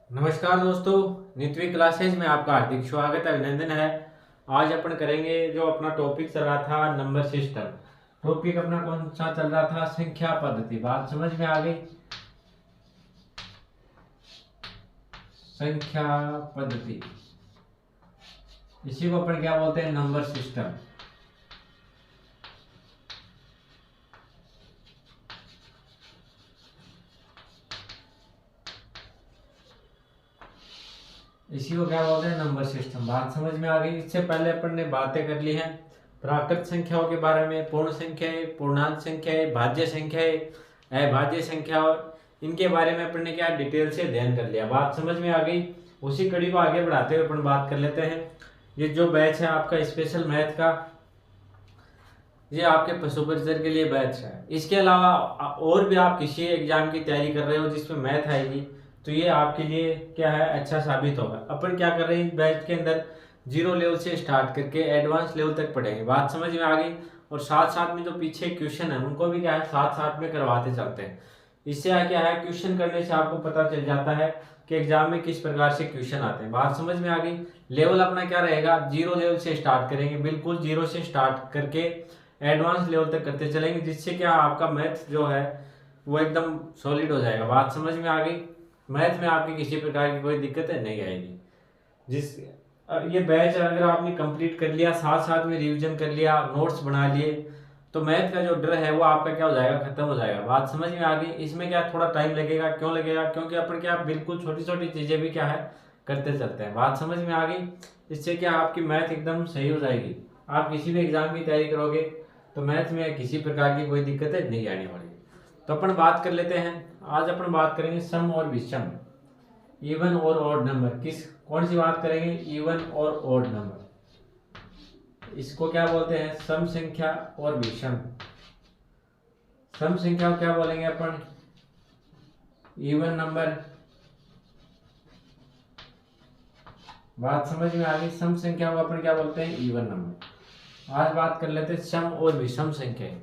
नमस्कार दोस्तों, नित्वी क्लासेज में आपका हार्दिक स्वागत है, अभिनंदन है। आज अपन करेंगे जो अपना टॉपिक चल रहा था नंबर सिस्टम। टॉपिक अपना कौन सा चल रहा था? संख्या पद्धति। बात समझ में आ गई? संख्या पद्धति, इसी को अपन क्या बोलते हैं? Number system. इसी को क्या बोलते हैं? Number system. बात समझ में आ गई? इससे पहले अपन ने बातें कर ली हैं प्राकृत संख्याओं के बारे में, पूर्ण संख्याएं, पूर्णांक संख्याएं, भाज्य संख्याएं, अभाज्य संख्याओं, इनके बारे में अपन ने क्या डिटेल से अध्ययन कर लिया। बात समझ में आ गई? उसी कड़ी को आगे बढ़ाते हुए अपन बात कर लेते हैं। ये जो बैच है आपका स्पेशल मैथ का, ये आपके पशु परिचर के लिए बैच है। इसके अलावा और भी आप किसी एग्जाम की तैयारी कर रहे हो जिसमें मैथ आएगी, तो ये आपके लिए क्या है, अच्छा साबित होगा। अपन क्या कर रहे हैं बैच के अंदर, जीरो लेवल से स्टार्ट करके एडवांस लेवल तक पढ़ेंगे। बात समझ में आ गई? और साथ साथ में जो पीछे क्वेश्चन है उनको भी क्या है, साथ साथ में करवाते चलते हैं। इससे क्या है, क्वेश्चन करने से आपको पता चल जाता है कि एग्जाम में किस प्रकार से क्वेश्चन आते हैं। बात समझ में आ गई? लेवल अपना क्या रहेगा, जीरो लेवल से स्टार्ट करेंगे, बिल्कुल जीरो से स्टार्ट करके एडवांस लेवल तक करते चलेंगे, जिससे क्या आपका मैथ जो है वो एकदम सॉलिड हो जाएगा। बात समझ में आ गई? मैथ में आपकी किसी प्रकार की कोई दिक्कत नहीं आएगी। जिस ये बैच अगर आपने कंप्लीट कर लिया, साथ साथ में रिवीजन कर लिया, नोट्स बना लिए, तो मैथ का जो डर है वो आपका क्या हो जाएगा, खत्म हो जाएगा। बात समझ में आ गई? इसमें क्या थोड़ा टाइम लगेगा, क्यों लगेगा? क्योंकि अपन क्या बिल्कुल छोटी छोटी चीजें भी क्या है करते चलते हैं। बात समझ में आ गई? इससे क्या आपकी मैथ एकदम सही हो जाएगी। आप किसी भी एग्जाम की तैयारी करोगे तो मैथ में किसी प्रकार की कोई दिक्कतें नहीं आने वाली। तो अपन बात कर लेते हैं। आज अपन बात करेंगे सम और विषम, इवन और ऑड नंबर। कौन सी बात करेंगे? इवन और ऑड नंबर। इसको क्या बोलते हैं? सम संख्या और विषम। सम संख्या को क्या बोलेंगे अपन? Even number. बात समझ में आ गई? सम संख्या को अपन क्या बोलते हैं? Even number. आज बात कर लेते हैं सम और विषम संख्याएं।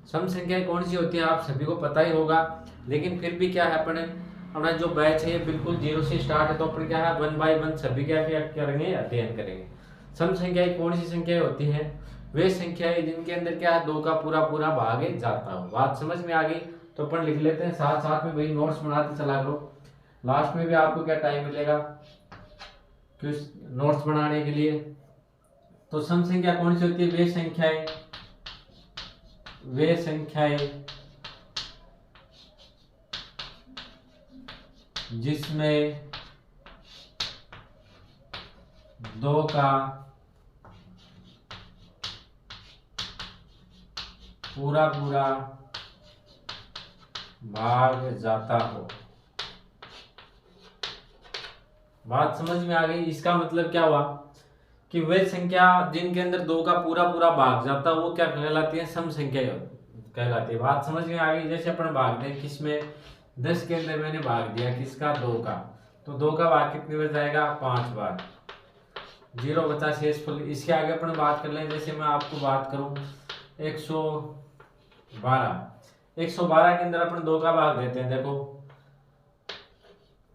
सम संख्याएं कौन सी होती है आप सभी को पता ही होगा, लेकिन फिर भी क्या है, अपना जो बैच है ये बिल्कुल जीरो से स्टार्ट है, तो अपन क्या है वन बाय वन सभी क्या करेंगे, अध्ययन करेंगे। सम संख्याएं कौन सी संख्याएं होती हैं? वे संख्याएं जिनके अंदर क्या है, दो का पूरा पूरा भाग जाता हो। बात समझ में आ गई? तो अपन लिख लेते हैं, साथ साथ में वही नोट्स बनाते चला करो। लास्ट में भी आपको क्या टाइम मिलेगा नोट्स बनाने के लिए। तो सम संख्या कौन सी होती है? वे संख्याएं जिसमें दो का पूरा पूरा भाग जाता हो। बात समझ में आ गई? इसका मतलब क्या हुआ कि वे संख्या जिनके अंदर दो का पूरा पूरा भाग जाता है वो क्या कहलाती है? सम संख्या कहलाती है। बात समझ में आ गई? जैसे अपन भाग दें किसमें, 10 के अंदर मैंने भाग दिया किसका, 2 का, तो 2 का भाग कितनी बार जाएगा? 5 बार। 0 बचा शेषफल। इसके आगे अपन बात कर लें, जैसे मैं आपको बात करूं 112 के अंदर अपन 2 का भाग देते हैं। देखो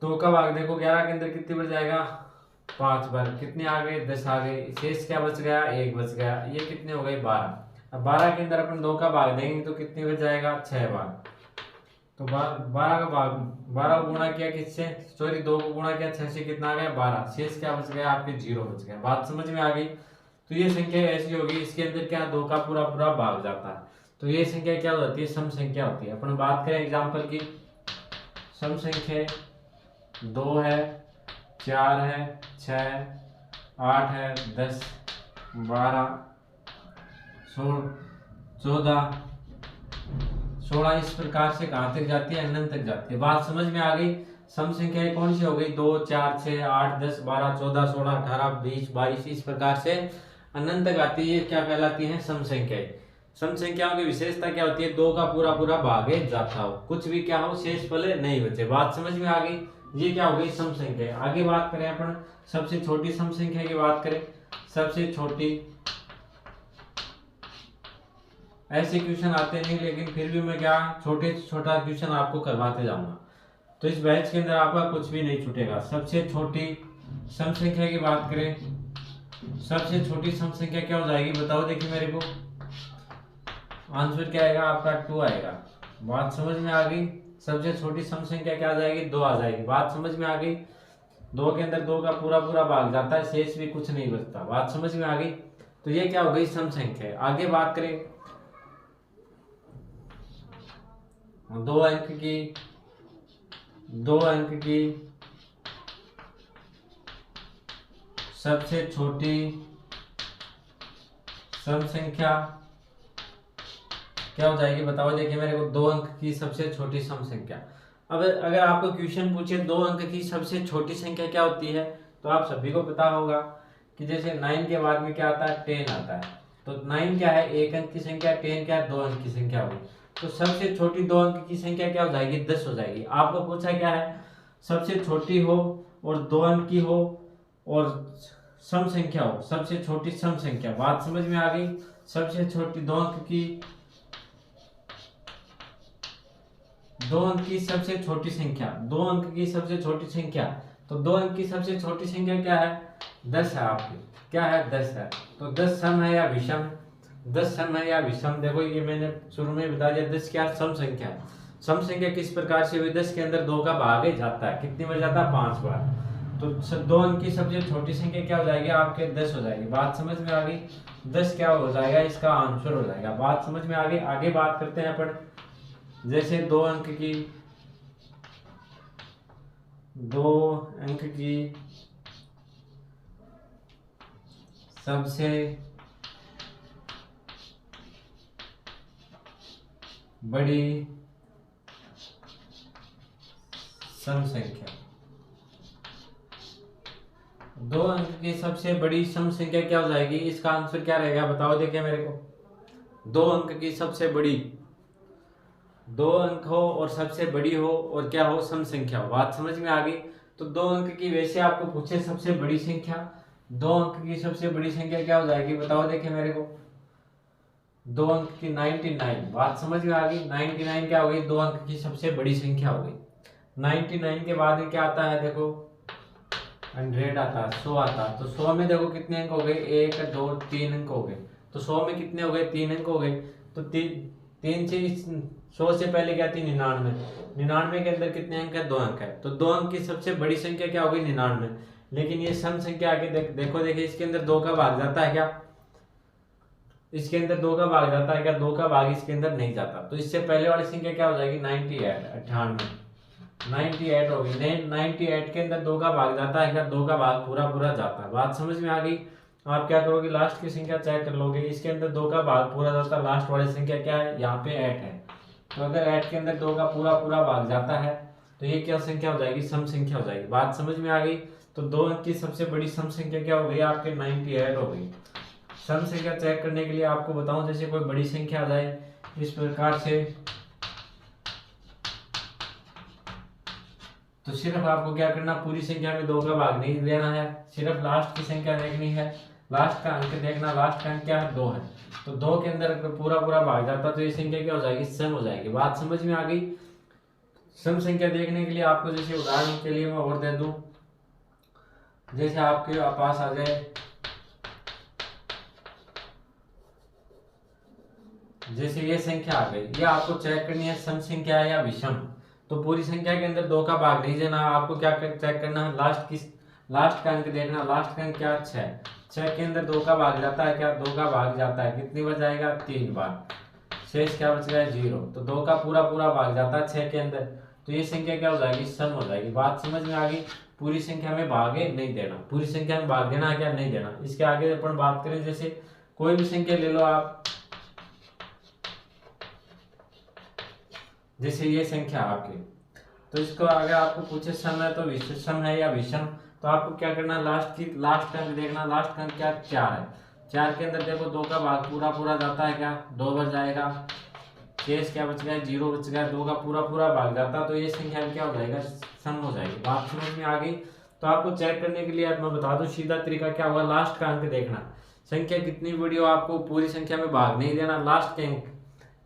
2 का भाग देखो 11 के अंदर कितनी बार जाएगा? 5 बार। कितने आ गए? 10 आ गए। शेष क्या बच गया? 1 बच गया। ये कितने हो गए? 12। अब 12 के अंदर अपन 2 का भाग देंगे तो कितनी बार जाएगा? 6 बार। तो 12 का भाग, 12 को गुणा किया किससे, सॉरी 2 को गुणा किया 6 से, कितना आ गया? 12। शेष क्या बच गया? आपके 0 बच गया। बात समझ में आ गई? तो ये संख्या ऐसी होगी, इसके अंदर क्या 2 का पूरा पूरा भाग जाता है, तो ये संख्या क्या होती है? सम संख्या होती है। अपन बात करें एग्जाम्पल की, सम संख्या 2 है, 4 है, 6, 8 है, 10, 12, 14, 16, इस प्रकार से कहां तक जाती है? अनंत तक जाती है। बात समझ में आ गई? सम संख्याएं कौन सी हो गई? 2, 4, 6, 8, 10, 12, 14, 16, 18, 20, 22, इस प्रकार से अनंत तक आती है। क्या कहलाती है? सम संख्याएं। सम संख्याओं की विशेषता क्या होती है? 2 का पूरा पूरा भाग जाता हो, कुछ भी क्या हो, शेषफल नहीं बचे। बात समझ में आ गई? ये क्या हो गई? सम संख्या। आगे बात करें अपन सबसे छोटी सम संख्या की बात करें, सबसे छोटी, ऐसे क्वेश्चन आते नहीं लेकिन फिर भी मैं क्या छोटे से छोटा क्वेश्चन आपको करवाते जाऊंगा। तो इस बैच के अंदर आपका कुछ भी नहीं छूटेगा। सबसे छोटी सम संख्या की बात करें, सबसे छोटी सम संख्या क्या हो जाएगी बताओ देखिए मेरे को। आंसर क्या आएगा आपका 2 आएगा। बात समझ में आ गई। सबसे छोटी सम संख्या क्या आ जाएगी 2 आ जाएगी। बात समझ में आ गई। 2 के अंदर 2 का पूरा पूरा भाग जाता है, शेष भी कुछ नहीं बचता। बात समझ में आ गई। तो ये क्या हो गई सम संख्या है। आगे बात करें 2 अंक की सबसे छोटी सम संख्या क्या हो जाएगी बताओ देखिए मेरे को। 2 अंक की सबसे छोटी सम संख्या। अब अगर आपको क्वेश्चन पूछे 2 अंक की सबसे छोटी संख्या क्या होती है, तो आप सभी को पता होगा कि जैसे 9 के बाद में क्या आता है 10 आता है। तो 9 क्या है 1 अंक की संख्या, 10 क्या है 2 अंक की संख्या होगी। तो सबसे छोटी 2 अंक की संख्या क्या हो जाएगी 10 हो जाएगी। आपको पूछा क्या है सबसे छोटी हो और 2 अंक की हो और सम संख्या हो, सबसे छोटी सम संख्या। बात समझ में आ गई। सबसे छोटी 2 अंक की सबसे छोटी संख्या, 2 अंक की सबसे छोटी संख्या। तो 2 अंक की सबसे छोटी संख्या क्या है 10 है आपकी। क्या है 10 है। तो 10 सम है या विषम, 10 सम है या विषम। देखो ये मैंने शुरू में बता दिया 10 क्या सम संख्या है। सम संख्या किस प्रकार से हुई 10 के अंदर 2 का भाग जाता है, कितनी बार जाता है 5 बार। तो 2 अंक की सबसे छोटी संख्या क्या हो जाएगी आपके 10 हो जाएगी। बात समझ में आ गई। 10 क्या हो जाएगा इसका आंसर हो जाएगा। बात समझ में आ गई। आगे बात करते हैं अपन जैसे 2 अंक की सबसे बड़ी सम संख्या। 2 अंक की सबसे बड़ी सम संख्या क्या हो जाएगी, इसका आंसर क्या रहेगा बताओ देखिए मेरे को। 2 अंक की सबसे बड़ी, 2 अंक हो और सबसे बड़ी हो और क्या हो सम संख्या हो। बात समझ में आ गई। तो 2 अंक की वैसे आपको पूछे सबसे बड़ी संख्या, 2 अंक की सबसे बड़ी संख्या क्या हो जाएगी बताओ देखिए मेरे को। 2 अंक की 99। बात समझ में आ गई। 99 क्या हो गई 2 अंक की सबसे बड़ी संख्या हो गई। 99 के बाद में क्या आता है देखो 100 आता है, 100 आता है। तो 100 में देखो कितने अंक हो गए 1 2 3 अंक हो गए। तो 100 में कितने हो गए 3 अंक हो गए। तो 3 से 100 से पहले क्या थी 99। 99 के अंदर कितने अंक है 2 अंक है। तो 2 अंक की सबसे बड़ी संख्या क्या हो गई 99। लेकिन ये सम संख्या आके देखो देखिए इसके अंदर 2 का भाग जाता है क्या, इसके अंदर 2 का भाग जाता है क्या, 2 का भाग इसके अंदर नहीं जाता। तो इससे पहले वाली संख्या क्या हो जाएगी 98 98 होगी। 98 के अंदर 2 का भाग जाता है क्या, 2 का भाग पूरा पूरा जाता है। बात समझ में आ गई। आप क्या करोगे लास्ट की संख्या चेक कर लोगे, इसके अंदर 2 का भाग पूरा जाता है। लास्ट वाली संख्या क्या है यहाँ पे 8 है। तो अगर 8 के अंदर 2 का पूरा पूरा भाग जाता है तो ये क्या संख्या हो जाएगी सम संख्या हो जाएगी। बात समझ में आ गई। तो 2 अंक की सबसे बड़ी सम संख्या क्या हो गई आपके 98 हो गई। सम संख्या चेक करने के लिए आपको बताऊं जैसे कोई बड़ी संख्या आ जाए इस प्रकार से, तो सिर्फ आपको क्या करना पूरी संख्या में 2 का भाग नहीं देना है, सिर्फ लास्ट की संख्या देखनी है। लास्ट का अंक देखना, लास्ट का अंक क्या है 2 है। तो 2 के अंदर पूरा पूरा भाग जाता तो ये संख्या क्या हो जाएगी सम हो जाएगी। बात समझ में आ गई। सम संख्या देखने के लिए आपको जैसे उदाहरण के लिए मैं और दे दूं, जैसे आपके पास आ जाए जैसे ये संख्या आ गई, ये आपको चेक करनी है सम संख्या है या विषम। तो पूरी संख्या के अंदर 2 का भाग नहीं देना, आपको क्या चेक करना है लास्ट का अंक देखना। लास्ट का अंक क्या 6 के अंदर 2 का भाग जाता है क्या, 2 का भाग जाता है। कितनी बार जाएगा 3 बार। शेष क्या बच गया 0। तो 2 का पूरा पूरा भाग जाता है 6 के अंदर। तो ये संख्या क्या हो जाएगी सम हो जाएगी। बात समझ में आ गई। पूरी संख्या में भागे नहीं देना, पूरी संख्या में भाग देना है क्या नहीं देना। इसके आगे अपन बात करें जैसे कोई भी संख्या ले लो आप, जैसे ये संख्या आपकी, तो इसको अगर आपको पूछे सम है तो विषम है या विषम, तो आपको क्या करना लास्ट अंक देखना। लास्ट अंक क्या 4 है। 4 के अंदर देखो 2 का भाग पूरा पूरा जाता है क्या 2 बार जाएगा। शेष क्या बच गया 0 बच गया। 2 का पूरा पूरा भाग जाता तो ये संख्या क्या हो जाएगा सम हो जाएगी। बात समझ में आ गई। तो आपको चेक करने के लिए मैं बता दूं सीधा तरीका क्या हुआ, लास्ट का अंक देखना। संख्या कितनी बड़ी हो आपको पूरी संख्या में भाग नहीं देना, लास्ट के अंक,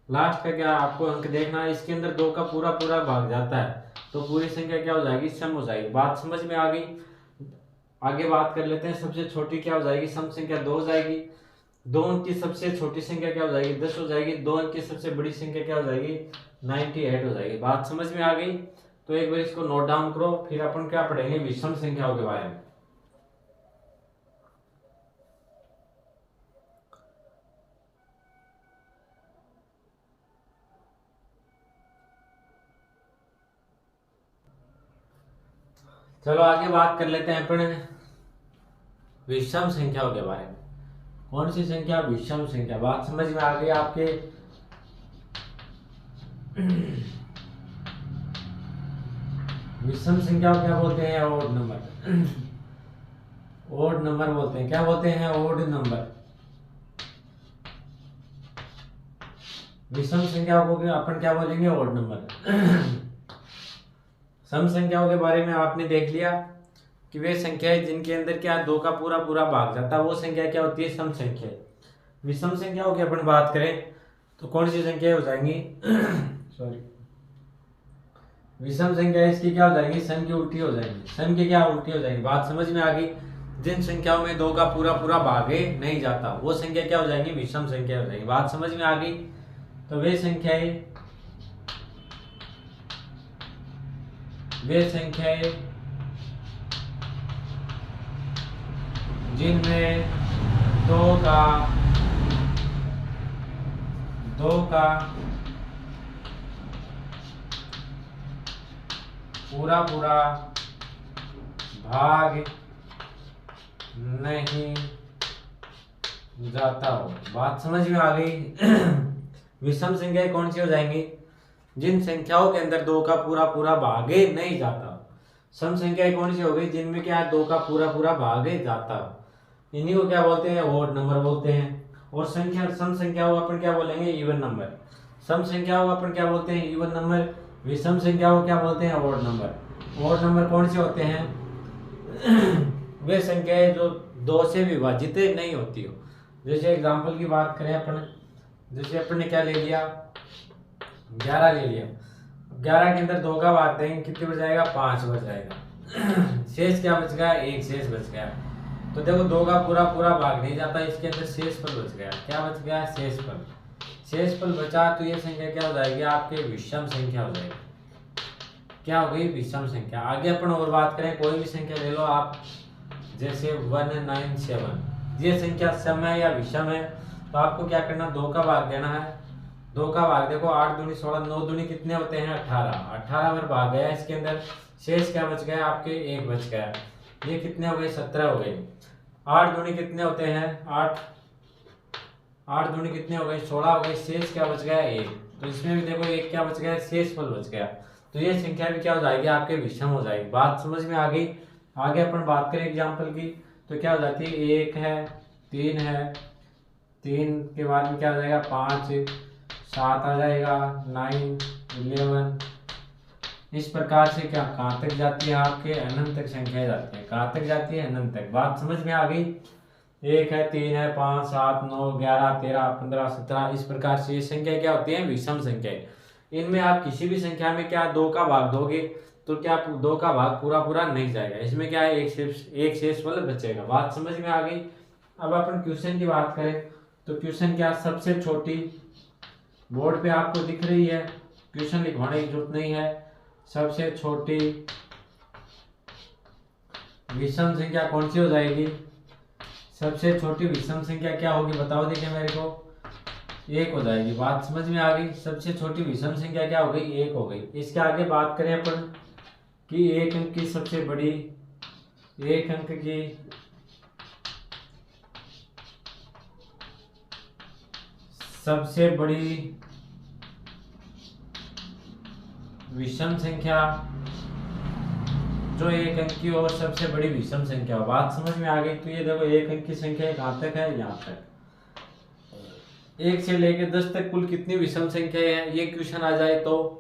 लास्ट का क्या आपको अंक देखना है। इसके अंदर 2 का पूरा पूरा भाग जाता है तो पूरी संख्या क्या हो जाएगी, सम हो जाएगी। बात समझ में आ गई। आगे बात कर लेते हैं। सबसे छोटी क्या हो जाएगी, सम संख्या 2 हो जाएगी। 2 अंक की सबसे छोटी संख्या क्या हो जाएगी, 10 हो जाएगी। 2 अंक की सबसे बड़ी संख्या क्या हो जाएगी, 98 हो जाएगी। बात समझ में आ गई। तो एक बार इसको नोट डाउन करो, फिर अपन क्या पढ़ेंगे, विषम संख्याओं के बारे में। चलो आगे बात कर लेते हैं अपन विषम संख्याओं के बारे में। कौन सी संख्या, विषम संख्या। बात समझ में आ गई आपके। विषम संख्या क्या बोलते हैं, ओड नंबर। ओड नंबर बोलते हैं, क्या बोलते हैं, ओड नंबर। विषम संख्या को अपन क्या बोलेंगे, ओड नंबर। सम संख्याओं के बारे में आपने देख लिया कि वे संख्याएं जिनके अंदर क्या 2 का पूरा पूरा भाग जाता है, वो संख्या क्या होती है, सम संख्या। विषम संख्याओं की अपन बात करें तो कौन सी संख्या हो जाएंगी, सॉरी, विषम संख्या इसकी क्या हो जाएंगी, सम की उल्टी हो जाएंगी। सम की क्या उल्टी हो जाएंगी। बात समझ में आ गई। जिन संख्याओं में 2 का पूरा पूरा भाग नहीं जाता, वो संख्या क्या हो जाएंगी, विषम संख्या हो जाएगी। बात समझ में आ गई। तो वे संख्याएं जिनमें 2 का पूरा पूरा भाग नहीं जाता हो। बात समझ में आ गई। विषम संख्याएं कौन सी हो जाएंगी, जिन संख्याओं के अंदर 2 का पूरा पूरा भाग नहीं जाता। सम संख्याएं कौन सी हो गई, जिनमें क्या 2 का पूरा पूरा भाग जाता। इन्हीं को क्या बोलते हैं, ओड नंबर बोलते हैं। और सम संख्याओं को अपन क्या बोलेंगे, इवन नंबर। सम संख्याओं को अपन क्या बोलते हैं, इवन नंबर। विषम संख्याओं को क्या बोलते हैं, ओड नंबर। ओड नंबर कौन से होते हैं, वे संख्याएं जो 2 से विभाजित नहीं होती हो। जैसे एग्जांपल की बात करें अपन, जैसे अपन ने क्या ले लिया, 11 ले लिया। 11 के अंदर 2 का भाग देंगे, कितने बच जाएगा, 5 बच जाएगा। शेष क्या बच गया, 1 शेष बच गया। तो देखो 2 का पूरा पूरा भाग नहीं जाता, इसके अंदर शेषफल बच गया। क्या बच गया, शेषफल। शेषफल बचा तो ये संख्या क्या हो जाएगी, आपके विषम संख्या हो जाएगी। क्या हो गई, विषम संख्या। आगे अपन और बात करें, कोई भी संख्या ले लो आप, जैसे 197, ये संख्या सम है या विषम है, तो आपको क्या करना, 2 का भाग देना है। 2 का भाग देखो, 8 दूनी 16, 9 दूनी कितने होते हैं, 18। 18 बार भाग गया, इसके अंदर शेष क्या बच गया, आपके 1 बच गया। ये कितने हो गए, 17 हो गए। 8 दूनी कितने होते हैं, 8 दूनी कितने हो गए, 16 हो गए। शेष क्या बच गया, 1। तो इसमें भी देखो 1 क्या बच गया, शेषफल बच गया। तो ये संख्या भी क्या हो जाएगी, आपके विषम हो जाएगी। बात समझ में आ गई। आगे अपन बात करें एग्जाम्पल की, तो क्या हो जाती है, 1 है, 3 है, 3 के बाद में क्या हो जाएगा, 5, 7 आ जाएगा, 9, 11। इस प्रकार से क्या कहाँ तक जाती है, आपके अनंत तक संख्या जाती है। कहाँ तक जाती है, अनंत तक। बात समझ में आ गई। 1 है, 3 है, 5, 7, 9, 11, 13, 15, 17। इस प्रकार से ये संख्या क्या होती है, विषम संख्या। इनमें आप किसी भी संख्या में क्या 2 का भाग दोगे तो क्या 2 का भाग पूरा पूरा नहीं जाएगा। इसमें क्या है, एक शेषफल बचेगा। बात समझ में आ गई। अब अपन क्वेश्चन की बात करें तो क्वेश्चन क्या, सबसे छोटी, बोर्ड पे आपको दिख रही है, क्वेश्चन लिखवाने की जरूरत नहीं है। सबसे छोटी विषम संख्या कौन सी हो जाएगी, सबसे छोटी विषम संख्या क्या होगी, बताओ देखिए मेरे को, 1 हो जाएगी। बात समझ में आ गई। सबसे छोटी विषम संख्या क्या हो गई, 1 हो गई। इसके आगे बात करें अपन कि 1 अंक की सबसे बड़ी, 1 अंक की सबसे बड़ी विषम संख्या, जो 1 अंक की और सबसे बड़ी विषम संख्या। बात समझ में आ गई। तो ये देखो 1 अंक की संख्या कहाँ तक है, यहाँ तक। 1 से लेकर 10 तक कुल कितनी विषम संख्या है, ये क्वेश्चन आ जाए तो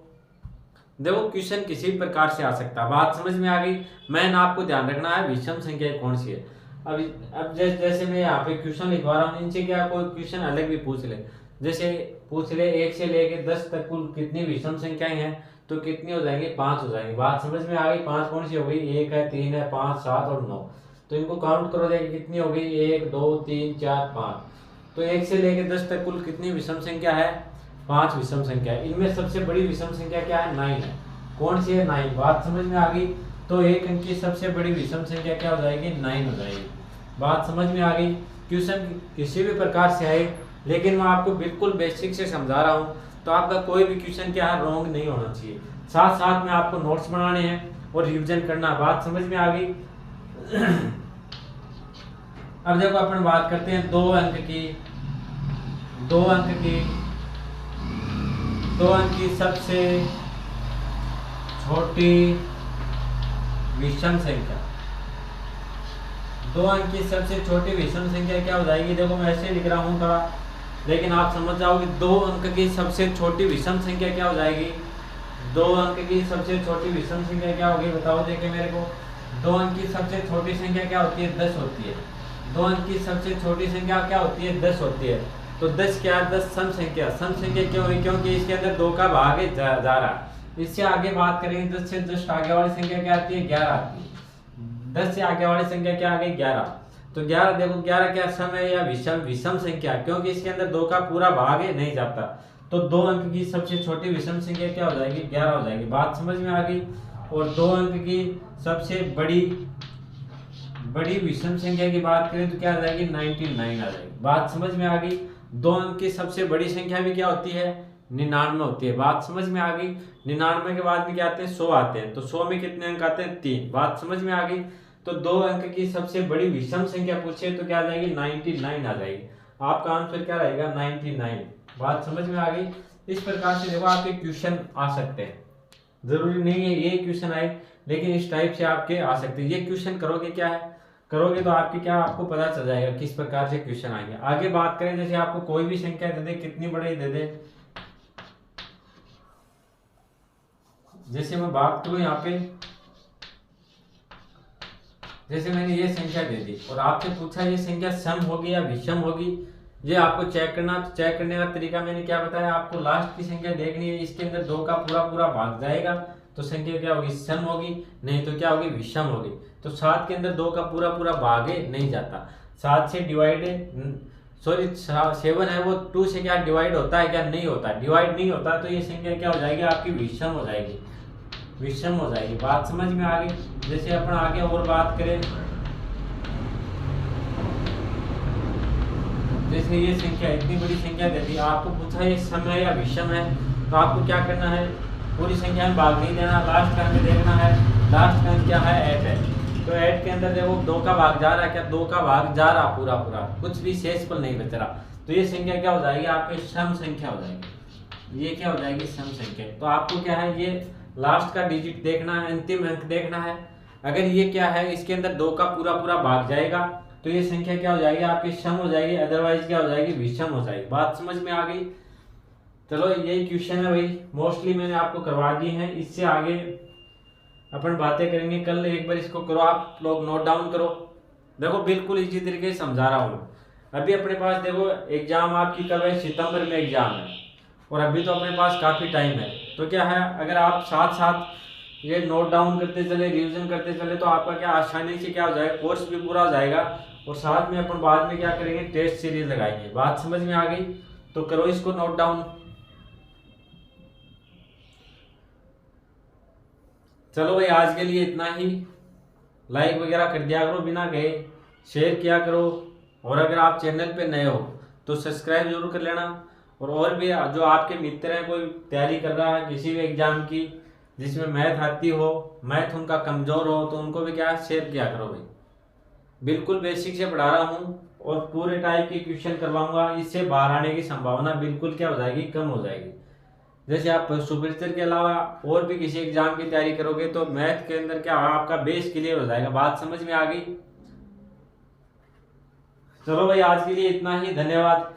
देखो क्वेश्चन किसी प्रकार से आ सकता है। बात समझ में आ गई। मैंने आपको ध्यान रखना है विषम संख्या कौन सी है। अब जैसे मैं यहाँ पे क्वेश्चन लिखवा रहा हूँ, इनसे क्या कोई क्वेश्चन अलग भी पूछ ले, जैसे पूछ ले 1 से लेकर 10 तक कुल कितनी विषम संख्याएं हैं, तो कितनी हो जाएंगी, 5 हो जाएंगी। बात समझ में आ गई। 5 कौन सी हो गई, 1 है, 3 है, 5, 7 और 9। तो इनको काउंट करो, देखिए कितनी हो गई, 1 2 3 4 5। तो 1 से लेकर 10 तक कुल कितनी विषम संख्या है, 5 विषम संख्या है। इनमें सबसे बड़ी विषम संख्या क्या है, 9 है। कौन सी है, 9। बात समझ में आ गई। तो एक अंक की सबसे बड़ी विषम संख्या क्या हो जाएगी, 9 हो जाएगी। बात समझ में आ गई। क्वेश्चन किसी भी प्रकार से आए, लेकिन मैं आपको बिल्कुल बेसिक से समझा रहा हूँ, तो आपका कोई भी क्वेश्चन क्या है, रॉन्ग नहीं होना चाहिए। साथ साथ में आपको नोट्स बनाने हैं और रिवीजन करना। बात समझ में आ गई। अब देखो अपन बात करते हैं 2 अंक की सबसे छोटी विषम संख्या। 2 अंक की सबसे छोटी विषम संख्या क्या हो जाएगी, देखो मैं ऐसे लिख रहा हूँ थोड़ा, लेकिन आप समझ जाओगे। 2 अंक की सबसे छोटी विषम संख्या क्या हो जाएगी, 2 अंक की सबसे छोटी विषम संख्या क्या होगी, बताओ देखिए मेरे को। 2 अंक की सबसे छोटी संख्या क्या होती है, 10 होती है। 2 अंक की सबसे छोटी संख्या क्या होती है, 10 होती है। तो 10 क्या है, 10 सम संख्या। सम संख्या क्यों हुई, क्योंकि इसके अंदर 2 का भाग जा रहा है। इससे आगे बात करेंगे, 10 से जस्ट आगे वाली संख्या क्या आती है, 11 आती है। 10 से आगे वाली संख्या क्या आ गई, 11। तो 11 देखो, 11 क्या सम है या विषम संख्या, क्योंकि इसके अंदर 2 का पूरा भाग है, नहीं जाता। तो 2 अंक की सबसे छोटी विषम संख्या क्या हो जाएगी, 11 हो जाएगी। बात समझ में आ गई। और 2 अंक की सबसे बड़ी विषम संख्या की बात करें तो क्या आ जाएगी, 99 आ जाएगी। बात समझ में आ गई। 2 अंक की सबसे बड़ी संख्या भी क्या होती है, 99 होती है। बात समझ में आ गई। 99 के बाद में क्या आते हैं, 100 आते हैं। तो 100 में कितने अंक आते हैं, 3। बात समझ में आ गई। तो 2 अंक की सबसे बड़ी विषम संख्या पूछे तो क्या आ जाएगी, 99 आ जाएगी। आपका आंसर क्या रहेगा, 99। बात समझ में आ गई। इस प्रकार से देखो आपके क्वेश्चन आ सकते हैं, जरूरी नहीं है ये क्वेश्चन आए, लेकिन इस टाइप से आपके आ सकते हैं। ये क्वेश्चन करोगे क्या है, करोगे तो आपकी क्या, आपको पता चल जाएगा किस प्रकार से क्वेश्चन आएंगे। आगे बात करें, जैसे आपको कोई भी संख्या दे दे, कितनी बड़ी दे दे, जैसे मैं बात करूं यहाँ पे, जैसे मैंने ये संख्या दे दी और आपसे पूछा ये संख्या सम होगी या विषम होगी, ये आपको चेक करना। तो चेक करने का तरीका मैंने क्या बताया आपको, लास्ट की संख्या देखनी है, इसके अंदर 2 का पूरा भाग जाएगा तो संख्या क्या होगी, सम होगी, नहीं तो क्या होगी, विषम होगी। तो 7 के अंदर 2 का पूरा भाग है, नहीं जाता। 7 से डिवाइड है, सॉरी 7 है वो 2 से क्या डिवाइड होता है, क्या नहीं होता, डिवाइड नहीं होता। तो ये संख्या क्या हो जाएगी, आपकी विषम हो जाएगी, विषम हो जाएगी। बात समझ में आ गई। जैसे अपन आगे और बात करें, जैसे ये संख्या इतनी बड़ी संख्या दे दी, आपको पूछा ये सम है या विषम है, तो आपको क्या करना है, पूरी संख्या में भाग नहीं देना, लास्ट का अंक देखना है। लास्ट का अंक क्या है, 8 है। तो 8 के अंदर देखो 2 का भाग जा रहा है, क्या 2 का भाग जा रहा पूरा, कुछ भी शेषफल नहीं बच रहा। तो ये संख्या क्या हो जाएगी, आपकी सम संख्या हो जाएगी। ये क्या हो जाएगी, सम संख्या। तो आपको क्या है, ये लास्ट का डिजिट देखना है, अंतिम अंक देखना है। अगर ये क्या है, इसके अंदर 2 का पूरा भाग जाएगा तो ये संख्या क्या हो जाएगी, आपकी सम हो जाएगी, अदरवाइज क्या हो जाएगी, विषम हो जाएगी। बात समझ में आ गई। चलो यही क्वेश्चन है भाई, मोस्टली मैंने आपको करवा दी है। इससे आगे अपन बातें करेंगे कल। एक बार इसको करो, आप लोग नोट डाउन करो। देखो बिल्कुल इसी तरीके से समझा रहा हूँ। अभी अपने पास देखो एग्जाम आपकी कब है, सितंबर में एग्जाम है, और अभी तो अपने पास काफी टाइम है। तो क्या है, अगर आप साथ साथ ये नोट डाउन करते चले, रिवीजन करते चले, तो आपका क्या आसानी से क्या हो जाएगा, कोर्स भी पूरा हो जाएगा। और साथ में अपन बाद में क्या करेंगे, टेस्ट सीरीज लगाएंगे। बात समझ में आ गई, तो करो इसको नोट डाउन। चलो भाई आज के लिए इतना ही। लाइक वगैरह कर दिया करो बिना गए, शेयर किया करो, और अगर आप चैनल पे नए हो तो सब्सक्राइब जरूर कर लेना। और भी जो आपके मित्र हैं, कोई तैयारी कर रहा है किसी भी एग्जाम की जिसमें मैथ आती हो, मैथ उनका कमजोर हो, तो उनको भी क्या शेयर किया करो भाई। बिल्कुल बेसिक से पढ़ा रहा हूँ और पूरे टाइप के क्वेश्चन करवाऊंगा। इससे बाहर आने की संभावना बिल्कुल क्या हो जाएगी, कम हो जाएगी। जैसे आप सुपरस्टार के अलावा और भी किसी एग्जाम की तैयारी करोगे तो मैथ के अंदर क्या आपका बेस क्लियर हो जाएगा। बात समझ में आ गई। चलो भाई आज के लिए इतना ही, धन्यवाद।